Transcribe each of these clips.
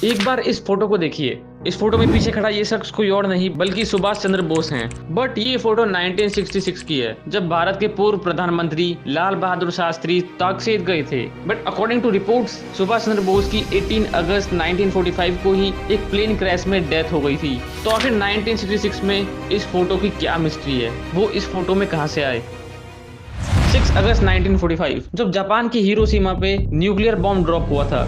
एक बार इस फोटो को देखिए। इस फोटो में पीछे खड़ा ये शख्स कोई और नहीं बल्कि सुभाष चंद्र बोस हैं। बट ये फोटो 1966 की है, जब भारत के पूर्व प्रधानमंत्री लाल बहादुर शास्त्री ताकसेत गए थे। But according to reports, Subhash Chandra Bose की 18 अगस्त 1945 को ही एक प्लेन क्रैश में डेथ हो गई थी। तो आखिर 1966 में इस फोटो की क्या मिस्ट्री है, वो इस फोटो में कहां से आए? 6 अगस्त 1945 जब जापान की हिरोशिमा पे न्यूक्लियर बॉम्ब ड्रॉप हुआ था।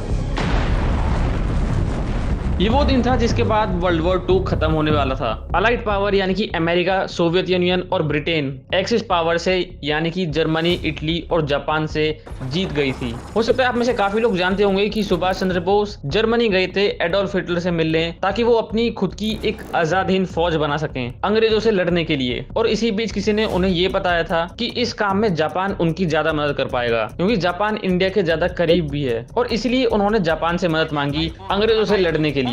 ये वो दिन था जिसके बाद वर्ल्ड वॉर 2 खत्म होने वाला था। अलाइड पावर यानी कि अमेरिका, सोवियत यूनियन और ब्रिटेन एक्सिस पावर से यानी कि जर्मनी, इटली और जापान से जीत गई थी। हो सकता है आप में से काफी लोग जानते होंगे कि सुभाष चंद्र बोस जर्मनी गए थे एडोल्फ हिटलर से मिलने, ताकि वो अपनी खुद की एक आजाद हिंद फौज बना सकें अंग्रेजों से लड़ने के लिए। और इसी बीच किसी ने उन्हें ये बताया था कि इस काम में जापान उनकी ज्यादा मदद कर पाएगा, क्योंकि जापान इंडिया के ज्यादा करीब भी है। और इसलिए उन्होंने जापान से मदद मांगी अंग्रेजों से लड़ने के लिए।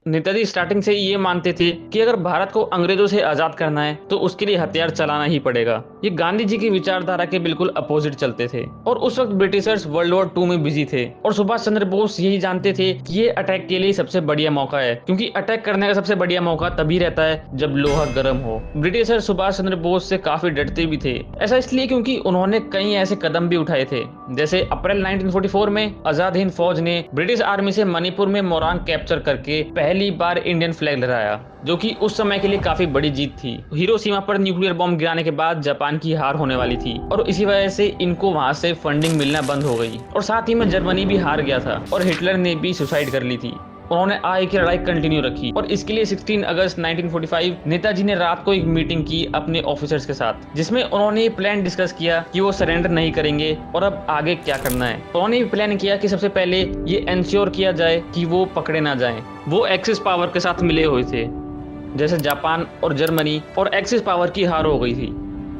नेताजी स्टार्टिंग से ये मानते थे कि अगर भारत को अंग्रेजों से आजाद करना है तो उसके लिए हथियार चलाना ही पड़ेगा। ये गांधी जी की विचारधारा के बिल्कुल अपोजिट चलते थे। और उस वक्त ब्रिटिशर्स वर्ल्ड वॉर 2 में बिजी थे और सुभाष चंद्र बोस यही जानते थे कि ये अटैक के लिए सबसे बढ़िया मौका है, क्योंकि अटैक करने का सबसे बढ़िया मौका तभी रहता है जब लोहा गर्म हो। ब्रिटिशर सुभाष चंद्र बोस से काफी डरते भी थे। ऐसा इसलिए क्योंकि उन्होंने कई ऐसे कदम भी उठाए थे, जैसे अप्रैल 1944 में आजाद हिंद फौज ने ब्रिटिश आर्मी से मणिपुर में मोरांग कैप्चर करके पहली बार इंडियन फ्लैग लहराया, जो कि उस समय के लिए काफी बड़ी जीत थी। हिरोशिमा पर न्यूक्लियर बॉम्ब गिराने के बाद जापान की हार होने वाली थी और इसी वजह से इनको वहां से फंडिंग मिलना बंद हो गई। और साथ ही में जर्मनी भी हार गया था और हिटलर ने भी सुसाइड कर ली थी। उन्होंने आए की लड़ाई कंटिन्यू रखी और इसके लिए 16 अगस्त 1945 नेताजी ने रात को एक मीटिंग की अपने ऑफिसर्स के साथ, जिसमें उन्होंने ये प्लान डिस्कस किया कि वो सरेंडर नहीं करेंगे और अब आगे क्या करना है। उन्होंने ये प्लान किया कि सबसे पहले ये इंश्योर किया जाए कि वो पकड़े ना जाएं। वो एक्सिस पावर के साथ मिले हुए थे, जैसे जापान और जर्मनी, और एक्सिस पावर की हार हो गई थी।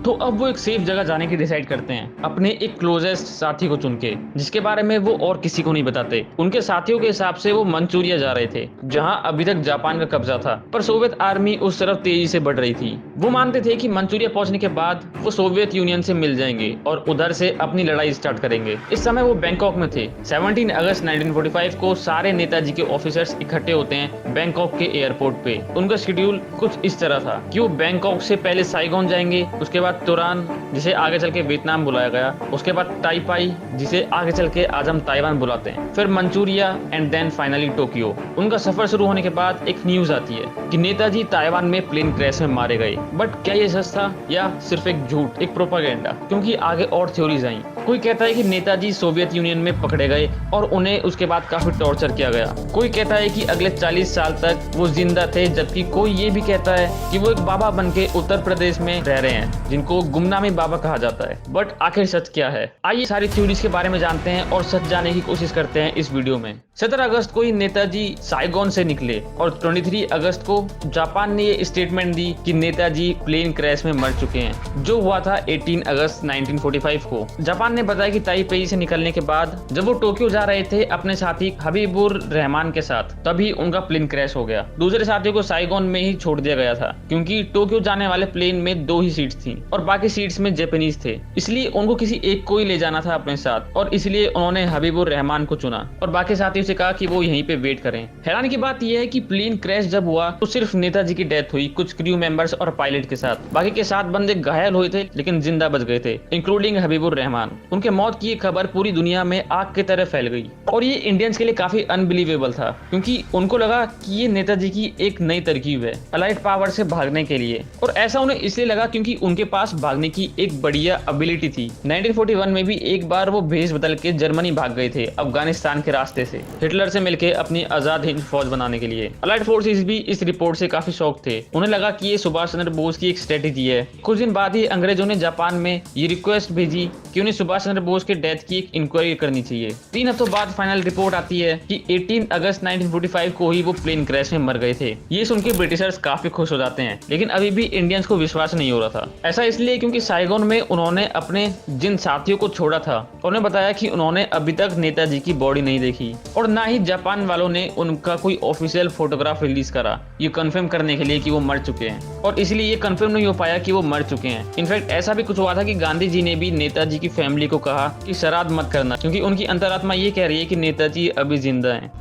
तो अब वो एक सेफ जगह जाने की डिसाइड करते हैं, अपने एक क्लोजेस्ट साथी को चुन के, जिसके बारे में वो और किसी को नहीं बताते। उनके साथियों के हिसाब से वो मंचूरिया जा रहे थे, जहां अभी तक जापान का कब्जा था, पर सोवियत आर्मी उस तरफ तेजी से बढ़ रही थी। वो मानते थे कि मंचूरिया पहुंचने के बाद वो सोवियत यूनियन से मिल जाएंगे और उधर से अपनी लड़ाई स्टार्ट करेंगे। इस समय वो बैंकॉक में थे। 17 अगस्त 1945 को सारे नेताजी के ऑफिसर्स इकट्ठे होते हैं बैंकॉक के एयरपोर्ट पे। उनका शेड्यूल कुछ इस तरह था कि वो बैंकॉक से पहले साइगोन जाएंगे, उसके बाद तुरान, जिसे आगे चल के वियतनाम बुलाया गया, उसके बाद ताइपाई, जिसे आगे चल के आज हम ताइवान बुलाते हैं, फिर Manchuria and then finally Tokyo. उनका सफर शुरू होने के बाद एक न्यूज आती है कि नेताजी ताइवान में प्लेन क्रैश में मारे गए। बट क्या ये सच था या सिर्फ एक झूठ, एक प्रोपागेंडा? क्योंकि आगे और थ्योरीज आई। कोई कहता है कि नेताजी सोवियत यूनियन में पकड़े गए और उन्हें उसके बाद काफी टॉर्चर किया गया। कोई कहता है कि अगले 40 साल तक वो जिंदा थे, जबकि कोई ये भी कहता है कि वो एक बाबा बन के उत्तर प्रदेश में रह रहे हैं, जिनको गुमनामी बाबा कहा जाता है। बट आखिर सच क्या है? आइए सारी थ्योरीज के बारे में जानते हैं और सच जानने की कोशिश करते हैं इस वीडियो में। 17 अगस्त को ही नेताजी साइगोन से निकले और 23 अगस्त को जापान ने ये स्टेटमेंट दी कि नेताजी प्लेन क्रैश में मर चुके हैं, जो हुआ था 18 अगस्त 1945 को। जापान ने बताया कि ताइपेई से निकलने के बाद जब वो टोक्यो जा रहे थे अपने साथी हबीबुर रहमान के साथ, तभी उनका प्लेन क्रैश हो गया। दूसरे साथियों को साइगोन में ही छोड़ दिया गया था, क्योंकि टोक्यो जाने वाले प्लेन में 2 ही सीट्स थी और बाकी सीट्स में जापानीज थे, इसलिए उनको किसी एक को ही ले जाना था अपने साथ, और इसलिए उन्होंने हबीबुर रहमान को चुना और बाकी साथियों से कहा कि वो यहीं पे वेट करें। हैरानी की बात यह है कि प्लेन क्रैश जब हुआ तो सिर्फ नेताजी की डेथ हुई, कुछ क्रू मेंबर्स और पायलट के साथ। बाकी के 7 बंदे घायल हुए थे लेकिन जिंदा बच गए थे, इंक्लूडिंग हबीबुर रहमान। उनके मौत की खबर पूरी दुनिया में आग की तरह फैल गई और ये इंडियंस के लिए काफी अनबिलीवेबल था, क्योंकि उनको लगा कि ये नेताजी की एक नई तरकीब है अलाइड पावर से भागने के लिए। और ऐसा उन्हें इसलिए लगा क्योंकि उनके पास भागने की एक बढ़िया एबिलिटी थी। 1941 में भी एक बार वो भेष बदल के जर्मनी भाग गए थे अफगानिस्तान के रास्ते से, हिटलर से मिलके अपनी आजाद हिंद फौज बनाने के लिए। अलाइड फोर्सेस भी इस रिपोर्ट से काफी शॉक थे। उन्हें लगा कि ये सुभाष चंद्र बोस की एक स्ट्रेटेजी है। कुछ दिन बाद ही अंग्रेजों ने जापान में ये रिक्वेस्ट भेजी कि उन्हें सुभाष चंद्र बोस के डेथ की एक इंक्वायरी करनी चाहिए। 3 हफ्तों बाद फाइनल रिपोर्ट आती है कि 18 अगस्त 1945 को ही वो प्लेन क्रैश में मर गए थे। ये सुन के ब्रिटिशर्स काफी खुश हो जाते हैं, लेकिन अभी भी इंडियंस को विश्वास नहीं हो रहा था। ऐसा इसलिए क्योंकि साइगोन में उन्होंने अपने जिन साथियों को छोड़ा था उन्हें बताया कि उन्होंने अभी तक नेताजी की बॉडी नहीं देखी, और ना ही जापान वालों ने उनका कोई ऑफिशियल फोटोग्राफ रिलीज करा ये कंफर्म करने के लिए कि वो मर चुके हैं। और इसलिए ये कंफर्म नहीं हो पाया कि वो मर चुके हैं। इनफैक्ट ऐसा भी कुछ हुआ था कि गांधी जी ने भी नेताजी की फैमिली को कहा कि श्राद्ध मत करना, क्योंकि उनकी अंतरात्मा ये कह रही है कि नेताजी अभी जिंदा हैं।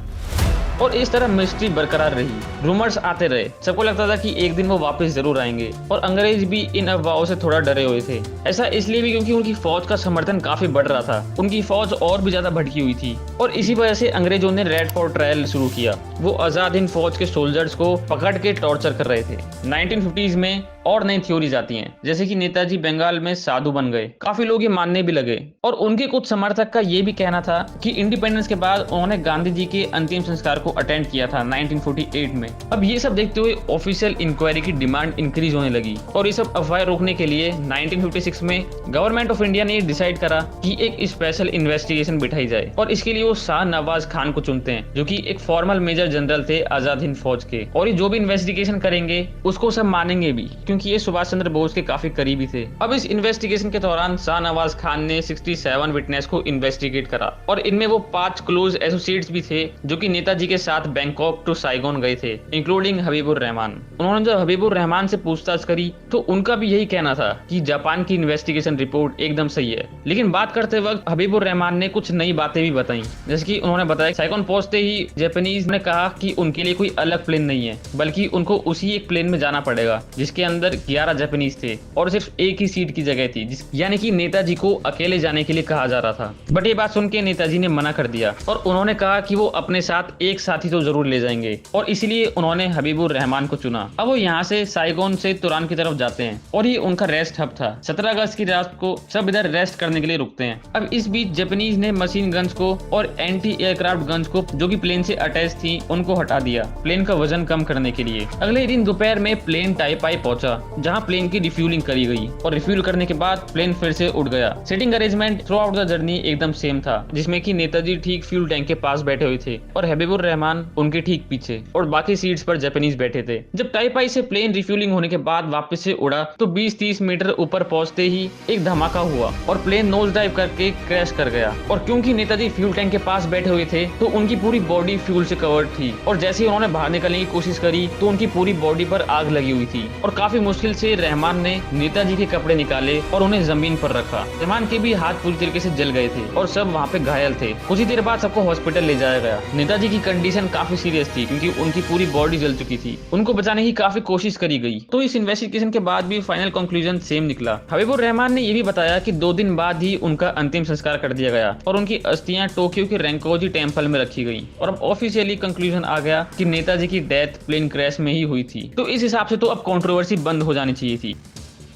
और इस तरह मिस्ट्री बरकरार रही, रूमर्स आते रहे, सबको लगता था कि एक दिन वो वापस जरूर आएंगे। और अंग्रेज भी इन अफवाहों से थोड़ा डरे हुए थे। ऐसा इसलिए भी क्योंकि उनकी फौज का समर्थन काफी बढ़ रहा था, उनकी फौज और भी ज्यादा भड़की हुई थी। और इसी वजह से अंग्रेजों ने रेड फोर्ट ट्रायल शुरू किया। वो आजाद हिंद फौज के सोल्जर्स को पकड़ के टॉर्चर कर रहे थे। 1950s में और नई थ्योरीज आती हैं, जैसे कि नेताजी बंगाल में साधु बन गए। काफी लोग ये मानने भी लगे। और उनके कुछ समर्थक का ये भी कहना था कि इंडिपेंडेंस के बाद उन्होंने गांधी जी के अंतिम संस्कार को अटेंड किया था 1948 में। अब ये सब देखते हुए ऑफिशियल इंक्वायरी की डिमांड इंक्रीज होने लगी। और ये सब अफवाह रोकने के लिए 1956 में गवर्नमेंट ऑफ इंडिया ने डिसाइड करा कि एक स्पेशल इन्वेस्टिगेशन बिठाई जाए। और इसके लिए वो शाह नवाज खान को चुनते हैं, जो कि एक फॉर्मल मेजर जनरल थे आजाद हिंद फौज के। और ये जो भी इन्वेस्टिगेशन करेंगे उसको सब मानेंगे भी, क्योंकि ये सुभाष चंद्र बोस के काफी करीबी थे। अब इस इन्वेस्टिगेशन के दौरान शाह नवाज खान ने 67 विटनेस को इन्वेस्टिगेट करा। और इनमें वो 5 क्लोज एसोसिएट्स भी थे जो कि नेताजी के साथ बैंकॉक टू साइगोन गए थे, इंक्लूडिंग हबीबुर रहमान। उन्होंने जब हबीबुर रहमान से पूछताछ करी तो उनका भी यही कहना था कि जापान की इन्वेस्टिगेशन रिपोर्ट एकदम सही है। लेकिन बात करते वक्त हबीबुर रहमान ने कुछ नई बातें भी बताई, जैसे कि उन्होंने बताया साइगोन पहुंचते ही जापानीज ने कहा कि उनके लिए कोई अलग प्लेन नहीं है, बल्कि उनको उसी एक प्लेन में जाना पड़ेगा जिसके अंदर 11 जापानीज थे और सिर्फ एक ही सीट की जगह थी, यानी कि नेताजी को अकेले जाने के लिए कहा जा रहा था। बट ये बात सुन के नेताजी ने मना कर दिया और उन्होंने कहा कि वो अपने साथ एक साथी तो जरूर ले जाएंगे। और इसलिए उन्होंने हबीबुर रहमान को चुना। अब वो यहाँ से साइगोन से तुरान की तरफ जाते हैं और ये उनका रेस्ट हब था। 17 अगस्त की रात को सब इधर रेस्ट करने के लिए रुकते हैं। अब इस बीच जापानीज ने मशीन गन्स को और एंटी एयरक्राफ्ट गन्स को जो कि प्लेन से अटैच थी उनको हटा दिया, प्लेन का वजन कम करने के लिए। अगले दिन दोपहर में प्लेन टाइपाई पहुंचा, जहां प्लेन की रिफ्यूलिंग करी गई और रिफ्यूल करने के बाद प्लेन फिर से उड़ गया। Seating arrangement throughout the journey एकदम सेम था, जिसमें कि नेताजी ठीक फ्यूल टैंक के पास बैठे हुए थे और हबीबुर रहमान उनके ठीक पीछे, और बाकी सीट्स पर जापानीज बैठे थे। जब टाइपाई से प्लेन रिफ्यूलिंग होने के बाद वापस से उड़ा तो 20-30 मीटर ऊपर पहुंचते ही एक धमाका हुआ और प्लेन नोज डाइव करके क्रैश कर गया। और क्योंकि नेताजी फ्यूल टैंक के पास बैठे हुए थे तो उनकी पूरी बॉडी फ्यूल से कवर्ड थी, और जैसे ही उन्होंने बाहर निकलने की कोशिश करी तो उनकी पूरी बॉडी पर आग लगी हुई थी। और काफी मुश्किल से रहमान ने नेताजी के कपड़े निकाले और उन्हें जमीन पर रखा। रहमान के भी हाथ पूरी तरीके से जल गए थे और सब वहाँ पे घायल थे। कुछ ही देर बाद सबको हॉस्पिटल ले जाया गया। नेताजी की कंडीशन काफी सीरियस थी क्योंकि उनकी पूरी बॉडी जल चुकी थी। उनको बचाने की काफी कोशिश करी गई। तो इस इन्वेस्टिगेशन के बाद भी फाइनल कंक्लूजन सेम निकला। हबीबुर रहमान ने यह भी बताया कि 2 दिन बाद ही उनका अंतिम संस्कार कर दिया गया और उनकी अस्थियां टोक्यो के रेंकोजी टेम्पल में रखी गई। और अब ऑफिशियली कंक्लूजन आ गया कि नेताजी की डेथ प्लेन क्रैश में ही हुई थी। तो इस हिसाब से तो अब कंट्रोवर्सी बंद हो जानी चाहिए थी।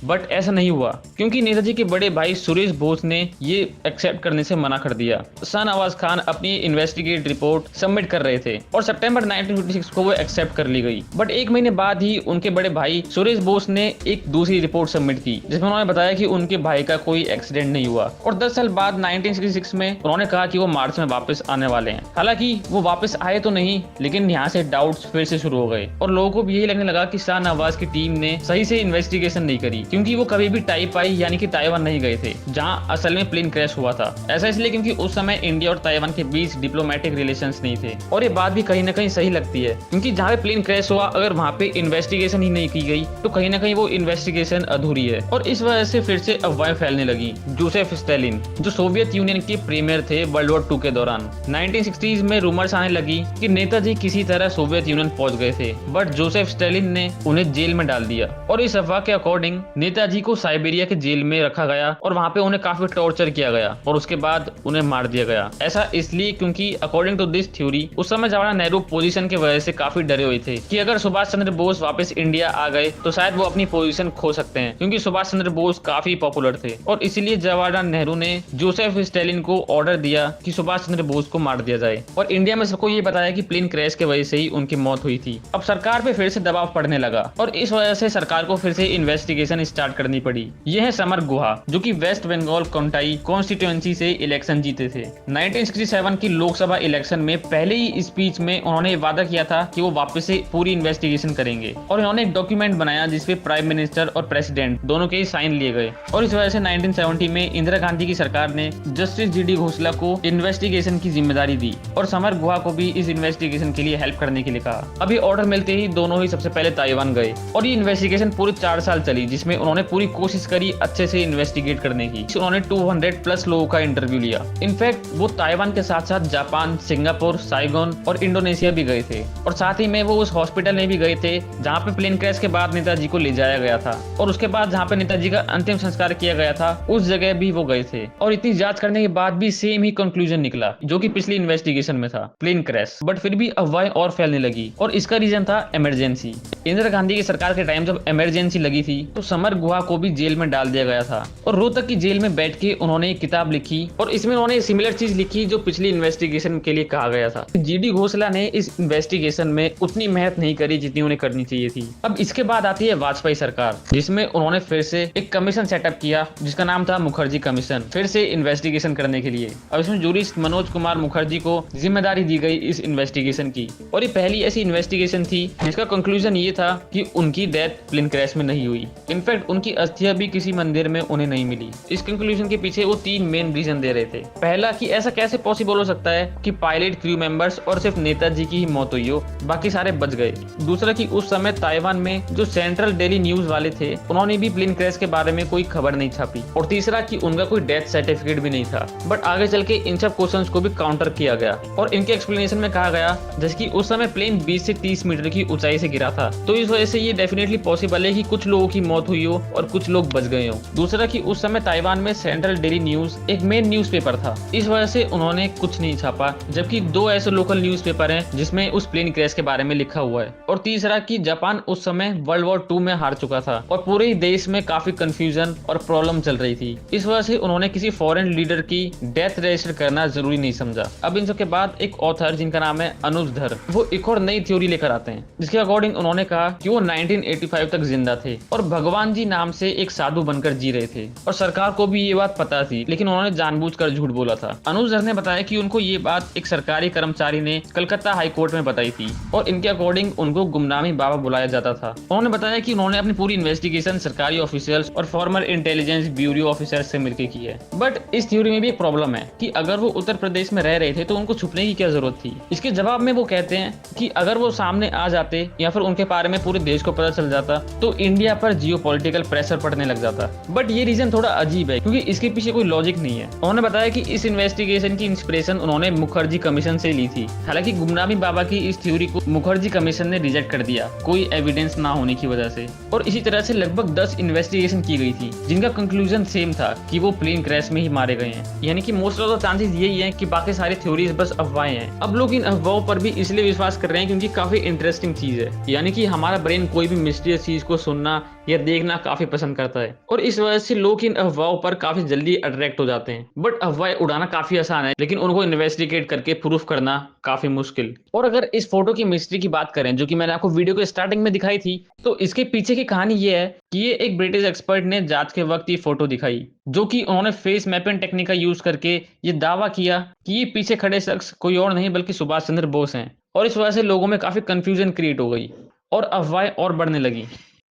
बट ऐसा नहीं हुआ क्योंकि नेताजी के बड़े भाई सुरेश बोस ने ये एक्सेप्ट करने से मना कर दिया। शाह नवाज खान अपनी इन्वेस्टिगेट रिपोर्ट सबमिट कर रहे थे और सितंबर 1956 को वो एक्सेप्ट कर ली गई। बट 1 महीने बाद ही उनके बड़े भाई सुरेश बोस ने एक दूसरी रिपोर्ट सबमिट की जिसमें उन्होंने बताया कि उनके भाई का कोई एक्सीडेंट नहीं हुआ। और 10 साल बाद 1966 में उन्होंने कहा कि वो मार्च में वापस आने वाले हैं। हालांकि वो वापस आए तो नहीं, लेकिन यहाँ से डाउट्स फिर से शुरू हो गए और लोगों को भी यही लगने लगा कि शाह नवाज की टीम ने सही से इन्वेस्टिगेशन नहीं करी, क्योंकि वो कभी भी टाइपाई यानी कि ताइवान नहीं गए थे जहां असल में प्लेन क्रैश हुआ था। ऐसा इसलिए क्योंकि उस समय इंडिया और ताइवान के बीच डिप्लोमेटिक रिलेशंस नहीं थे। और ये बात भी कहीं ना कहीं सही लगती है क्योंकि जहां पे प्लेन क्रैश हुआ अगर वहां पे इन्वेस्टिगेशन ही नहीं की गई तो कहीं ना कहीं वो इन्वेस्टिगेशन अधूरी है। और इस वजह से फिर से अफवाहें फैलने लगी। जोसेफ स्टालिन जो सोवियत यूनियन के प्रीमियर थे वर्ल्ड वॉर 2 के दौरान 1960s में रूमर्स आने लगी कि नेताजी किसी तरह सोवियत यूनियन पहुंच गए थे, बट जोसेफ स्टालिन ने उन्हें जेल में डाल दिया। और इस अफवाह के अकॉर्डिंग नेताजी को साइबेरिया के जेल में रखा गया और वहां पे उन्हें काफी टॉर्चर किया गया और उसके बाद उन्हें मार दिया गया। ऐसा इसलिए क्योंकि अकॉर्डिंग टू दिस थ्योरी उस समय जवाहरलाल नेहरू पोजीशन की वजह से काफी डरे हुए थे कि अगर सुभाष चंद्र बोस वापस इंडिया आ गए तो शायद वो अपनी पोजीशन खो सकते हैं, क्योंकि सुभाष चंद्र बोस काफी पॉपुलर थे। और इसलिए जवाहरलाल नेहरू ने जोसेफ स्टालिन को ऑर्डर दिया कि सुभाष चंद्र बोस को मार दिया जाए। और इंडिया में सबको ये बताया कि प्लेन क्रैश की वजह से ही उनकी मौत हुई थी। अब सरकार पे फिर से दबाव पड़ने लगा और इस वजह से सरकार को फिर से इन्वेस्टिगेशन स्टार्ट करनी पड़ी। ये है समर गुहा, जो कि वेस्ट बंगाल कोंटाई कॉन्स्टिट्यूएंसी से इलेक्शन जीते थे। 1967 की लोकसभा इलेक्शन में पहले ही स्पीच में उन्होंने वादा किया था कि वो वापस से पूरी इन्वेस्टिगेशन करेंगे और इन्होंने एक डॉक्यूमेंट बनाया जिसपे प्राइम मिनिस्टर और प्रेसिडेंट दोनों के साइन लिए गए। और इस वजह से 1970 में इंदिरा गांधी की सरकार ने जस्टिस जीडी घोषला को इन्वेस्टिगेशन की जिम्मेदारी दी और समर गुहा को भी इस इन्वेस्टिगेशन के लिए हेल्प करने के लिए कहा। अभी ऑर्डर मिलते ही दोनों ही सबसे पहले ताइवान गए और ये इन्वेस्टिगेशन पूरे 4 साल चली, जिसमें उन्होंने पूरी कोशिश करी अच्छे से इन्वेस्टिगेट करने की। उन्होंने 200+ लोगों का इंटरव्यू लिया। इनफैक्ट वो ताइवान के साथ साथ जापान, सिंगापुर, साइगोन और इंडोनेशिया भी गए थे और साथ ही में वो उस हॉस्पिटल में भी गए थे जहाँ पे प्लेन क्रैश के बाद नेताजी को ले जाया गया था और उसके बाद जहाँ पे नेताजी का अंतिम संस्कार किया गया था उस जगह भी वो गए थे। और इतनी जांच करने के बाद भी सेम ही कंक्लूजन निकला जो कि पिछली इन्वेस्टिगेशन में था, प्लेन क्रैश। बट फिर भी अफवाहें और फैलने लगी और इसका रीजन था इमरजेंसी। इंदिरा गांधी की सरकार के टाइम जब इमरजेंसी लगी थी तो समर गुहा को भी जेल में डाल दिया गया था और रोहतक की जेल में बैठ के उन्होंने एक किताब लिखी और इसमें उन्होंने सिमिलर चीज लिखी जो पिछली इन्वेस्टिगेशन के लिए कहा गया था। जीडी घोषला ने इस इन्वेस्टिगेशन में उतनी मेहनत नहीं करी जितनी उन्हें करनी चाहिए थी। अब इसके बाद आती है वाजपेयी सरकार, जिसमें उन्होंने फिर से एक कमीशन सेटअप किया जिसका नाम था मुखर्जी कमीशन, फिर से इन्वेस्टिगेशन करने के लिए। अब इसमें जूरिस्ट मनोज कुमार मुखर्जी को जिम्मेदारी दी गई इस इन्वेस्टिगेशन की और ये पहली ऐसी इन्वेस्टिगेशन थी जिसका कंक्लूजन ये था कि उनकी डेथ प्लेन क्रैश में नहीं हुई। इनफैक्ट उनकी अस्थियां भी किसी मंदिर में उन्हें नहीं मिली। इस कंक्लूजन के पीछे वो 3 मेन रीजन दे रहे थे। पहला कि ऐसा कैसे पॉसिबल हो सकता है कि पायलट, क्रू मेंबर्स और सिर्फ नेताजी की ही मौत हुई हो, बाकी सारे बच गए। दूसरा कि उस समय ताइवान में जो सेंट्रल डेली न्यूज वाले थे उन्होंने भी प्लेन क्रैश के बारे में कोई खबर नहीं छापी। और तीसरा कि उनका कोई डेथ सर्टिफिकेट भी नहीं था। बट आगे चल के इन सब क्वेश्चंस को भी काउंटर किया गया और इनके एक्सप्लेनेशन में कहा गया जैसे कि उस समय प्लेन 20 से 30 मीटर की ऊंचाई से गिरा था, तो इस वजह से ये डेफिनेटली पॉसिबल है कि कुछ लोगों की मौत हुई हो और कुछ लोग बच गए हो। दूसरा कि उस समय ताइवान में सेंट्रल डेली न्यूज एक मेन न्यूज़पेपर था, इस वजह से उन्होंने कुछ नहीं छापा, जबकि 2 ऐसे लोकल न्यूज़पेपर हैं जिसमें उस प्लेन क्रैश के बारे में लिखा हुआ है। और तीसरा कि जापान उस समय वर्ल्ड वॉर 2 में हार चुका था और पूरे देश में काफी कंफ्यूजन और प्रॉब्लम चल रही थी। इस वजह से उन्होंने किसी फॉरेन लीडर की डेथ रजिस्टर करना जरूरी नहीं समझा। अब इन सब के बाद एक ऑथर जिनका नाम है अनुज धर, वो एक और नई थ्योरी लेकर आते हैं जिसके अकॉर्डिंग उन्होंने कहा कि वो 1985 तक जिंदा थे और भगवान जी नाम से एक साधु बनकर जी रहे थे और सरकार को भी ये बात पता थी, लेकिन उन्होंने जानबूझकर झूठ बोला था। अनुज धर ने बताया कि उनको ये बात एक सरकारी कर्मचारी ने कलकत्ता हाई कोर्ट में बताई थी और इनके अकॉर्डिंग उनको गुमनामी बाबा बुलाया जाता था। उन्होंने बताया कि उन्होंने अपनी पूरी इन्वेस्टिगेशन सरकारी ऑफिशियल्स और फॉर्मर इंटेलिजेंस ब्यूरो ऑफिसर्स से मिलकर की है। बट इस थ्योरी में भी एक प्रॉब्लम है कि अगर वो उत्तर प्रदेश में रह रहे थे तो उनको छुपने की क्या जरूरत थी। इसके जवाब में वो कहते हैं कि अगर वो सामने आ जाते या फिर उनके बारे में पूरे देश को पता चल जाता तो इंडिया पर जियोपॉलिटिकल प्रेशर पड़ने लग जाता। बट ये रीजन थोड़ा अजीब है क्योंकि इसके पीछे कोई लॉजिक नहीं है। उन्होंने बताया कि इस इन्वेस्टिगेशन की इंस्पिरेशन उन्होंने मुखर्जी कमीशन से ली थी। हालांकि गुमनामी बाबा की इस थ्योरी को मुखर्जी कमीशन ने रिजेक्ट कर दिया कोई एविडेंस ना होने की वजह से। और इसी तरह से लगभग 10 इन्वेस्टिगेशन की गई थी जिनका कंक्लूजन सेम था कि वो प्लेन क्रैश में ही मारे गए हैं। यानी कि मोस्ट ऑफ द चांसेस यही है कि बाकी सारी थ्योरीज बस अफवाहें हैं। अब लोग इन अफवाहों पर भी इसलिए विश्वास कर रहे हैं क्योंकि काफी इंटरेस्टिंग चीज है। यानी कि हमारा ब्रेन कोई भी मिस्टीरियस चीज को सुनना या देखना काफी पसंद करता है और इस वजह से लोग इन अफवाहों पर काफी जल्दी अट्रैक्ट हो जाते हैं। बट अफवाहें उड़ाना काफी आसान है लेकिन उनको इन्वेस्टिगेट करके प्रूफ करना काफी मुश्किल। और अगर इस फोटो की मिस्ट्री की बात करें जो कि मैंने आपको वीडियो के स्टार्टिंग में दिखाई थी, तो इसके पीछे की कहानी ये है कि ये एक ब्रिटिश एक्सपर्ट ने जांच के वक्त ये फोटो दिखाई, जो कि उन्होंने फेस मैपिंग टेक्निक का यूज करके ये दावा किया कि ये पीछे खड़े शख्स कोई और नहीं बल्कि सुभाष चंद्र बोस हैं। और इस वजह से लोगों में काफी कंफ्यूजन क्रिएट हो गई और अफवाहें और बढ़ने लगी,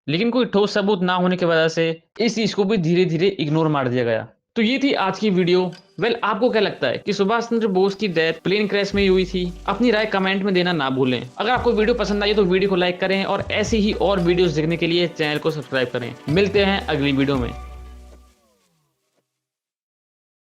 लेकिन कोई ठोस सबूत ना होने की वजह से इस चीज को भी धीरे धीरे इग्नोर मार दिया गया। तो ये थी आज की वीडियो। आपको क्या लगता है कि सुभाष चंद्र बोस की डेथ प्लेन क्रैश में ही हुई थी? अपनी राय कमेंट में देना ना भूलें। अगर आपको वीडियो पसंद आई तो वीडियो को लाइक करें और ऐसी ही और वीडियोस देखने के लिए चैनल को सब्सक्राइब करें। मिलते हैं अगली वीडियो में।